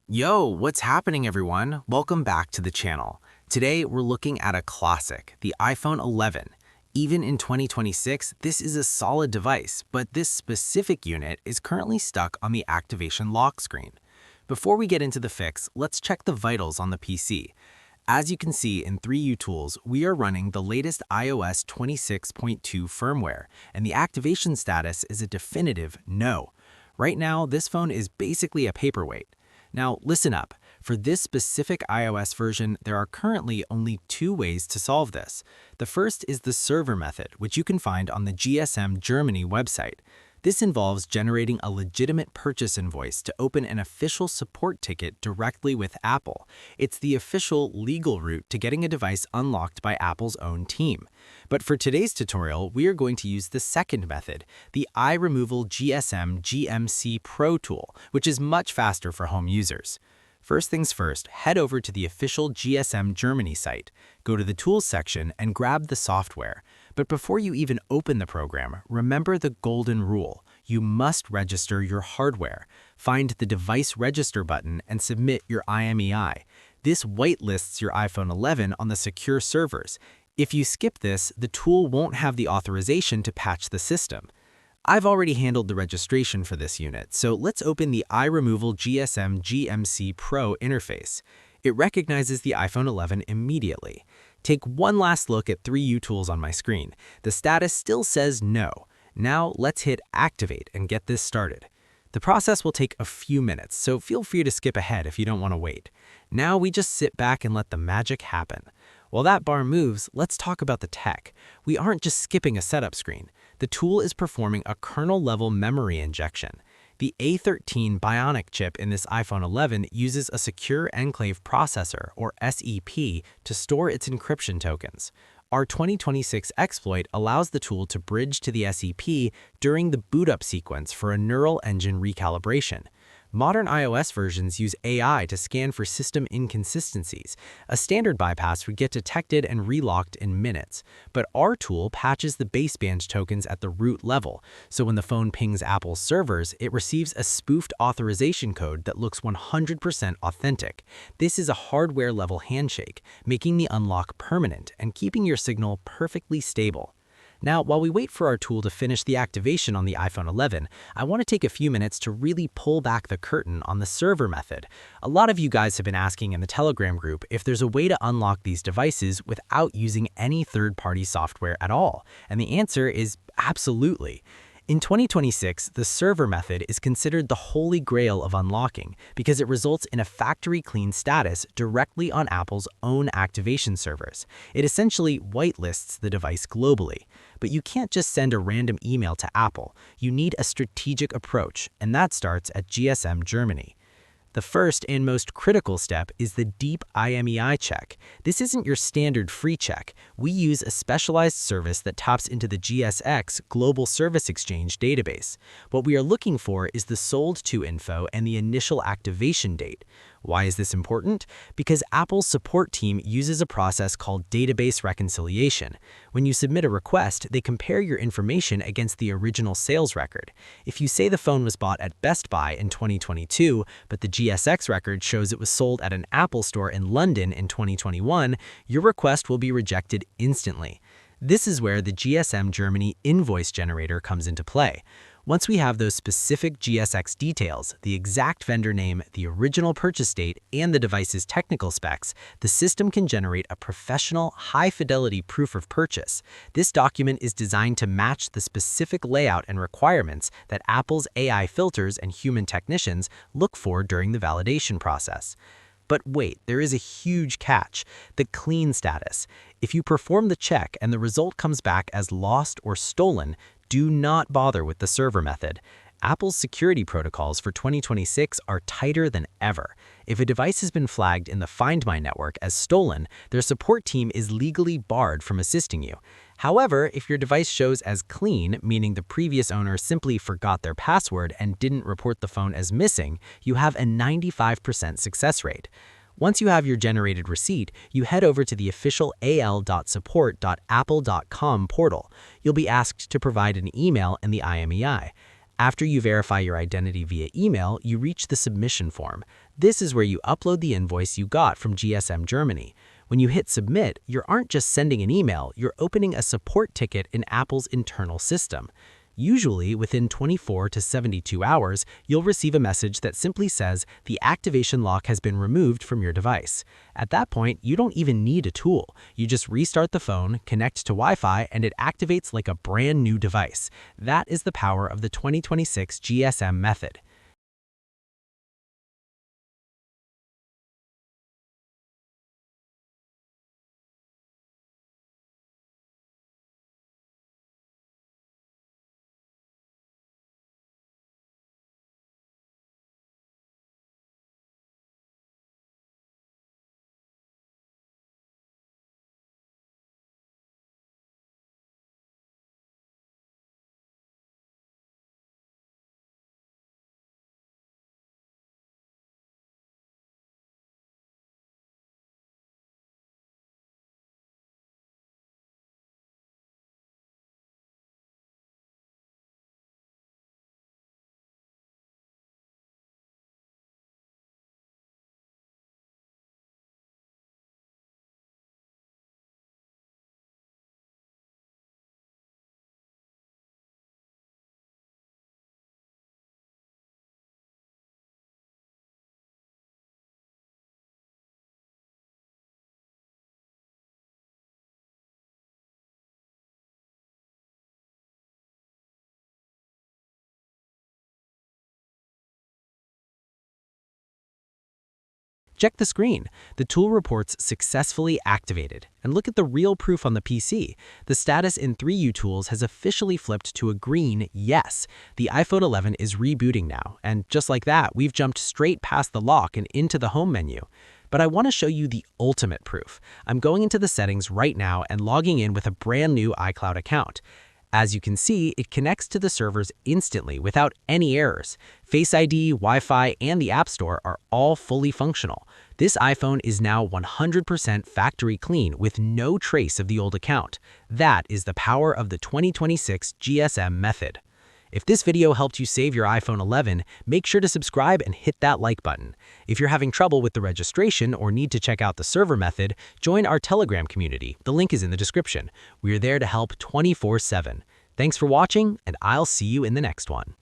Yo, what's happening everyone? Welcome back to the channel. Today we're looking at a classic, the iPhone 11. Even in 2026, this is a solid device, but this specific unit is currently stuck on the activation lock screen. Before we get into the fix, let's check the vitals on the PC. As you can see in 3uTools, we are running the latest iOS 26.2 firmware, and the activation status is a definitive no. Right now, this phone is basically a paperweight. Now, listen up. For this specific iOS version, there are currently only two ways to solve this. The first is the server method, which you can find on the GSMGERMANY website. This involves generating a legitimate purchase invoice to open an official support ticket directly with Apple. It's the official legal route to getting a device unlocked by Apple's own team. But for today's tutorial, we are going to use the second method, the iRemoval GSMGERMANY Pro tool, which is much faster for home users. First things first, head over to the official GSMGERMANY site, go to the Tools section, and grab the software. But before you even open the program, remember the golden rule. You must register your hardware. Find the Device Register button and submit your IMEI. This whitelists your iPhone 11 on the secure servers. If you skip this, the tool won't have the authorization to patch the system. I've already handled the registration for this unit, so let's open the iRemoval GSMGERMANY Pro interface. It recognizes the iPhone 11 immediately. Take one last look at 3uTools on my screen. The status still says no. Now let's hit Activate and get this started. The process will take a few minutes, so feel free to skip ahead if you don't want to wait. Now we just sit back and let the magic happen. While that bar moves, let's talk about the tech. We aren't just skipping a setup screen. The tool is performing a kernel-level memory injection. The A13 Bionic chip in this iPhone 11 uses a Secure Enclave Processor, or SEP, to store its encryption tokens. Our 2026 exploit allows the tool to bridge to the SEP during the boot-up sequence for a neural engine recalibration. Modern iOS versions use AI to scan for system inconsistencies. A standard bypass would get detected and relocked in minutes, but our tool patches the baseband tokens at the root level, so when the phone pings Apple's servers, it receives a spoofed authorization code that looks 100% authentic. This is a hardware-level handshake, making the unlock permanent and keeping your signal perfectly stable. Now, while we wait for our tool to finish the activation on the iPhone 11, I want to take a few minutes to really pull back the curtain on the server method. A lot of you guys have been asking in the Telegram group if there's a way to unlock these devices without using any third-party software at all, and the answer is absolutely. In 2026, the server method is considered the holy grail of unlocking because it results in a factory-clean status directly on Apple's own activation servers. It essentially whitelists the device globally. But you can't just send a random email to Apple. You need a strategic approach, and that starts at GSMGERMANY. The first and most critical step is the deep IMEI check. This isn't your standard free check. We use a specialized service that taps into the GSX Global Service Exchange database. What we are looking for is the sold to info and the initial activation date. Why is this important? Because Apple's support team uses a process called database reconciliation. When you submit a request, they compare your information against the original sales record. If you say the phone was bought at Best Buy in 2022, but the GSX record shows it was sold at an Apple store in London in 2021, your request will be rejected instantly. This is where the GSMGERMANY invoice generator comes into play. Once we have those specific GSX details, the exact vendor name, the original purchase date, and the device's technical specs, the system can generate a professional, high-fidelity proof of purchase. This document is designed to match the specific layout and requirements that Apple's AI filters and human technicians look for during the validation process. But wait, there is a huge catch, the clean status. If you perform the check and the result comes back as lost or stolen, do not bother with the server method. Apple's security protocols for 2026 are tighter than ever. If a device has been flagged in the Find My network as stolen, their support team is legally barred from assisting you. However, if your device shows as clean, meaning the previous owner simply forgot their password and didn't report the phone as missing, you have a 95% success rate. Once you have your generated receipt, you head over to the official al.support.apple.com portal. You'll be asked to provide an email and the IMEI. After you verify your identity via email, you reach the submission form. This is where you upload the invoice you got from GSM Germany. When you hit Submit, you aren't just sending an email, you're opening a support ticket in Apple's internal system. Usually, within 24 to 72 hours, you'll receive a message that simply says the activation lock has been removed from your device. At that point, you don't even need a tool. You just restart the phone, connect to Wi-Fi, and it activates like a brand new device. That is the power of the 2026 GSM method. Check the screen. The tool reports successfully activated. And look at the real proof on the PC. The status in 3uTools has officially flipped to a green yes. The iPhone 11 is rebooting now. And just like that, we've jumped straight past the lock and into the home menu. But I want to show you the ultimate proof. I'm going into the settings right now and logging in with a brand new iCloud account. As you can see, it connects to the servers instantly without any errors. Face ID, Wi-Fi, and the App Store are all fully functional. This iPhone is now 100% factory clean with no trace of the old account. That is the power of the 2026 GSM method. If this video helped you save your iPhone 11, make sure to subscribe and hit that like button. If you're having trouble with the registration or need to check out the server method, join our Telegram community. The link is in the description. We're there to help 24/7. Thanks for watching, and I'll see you in the next one.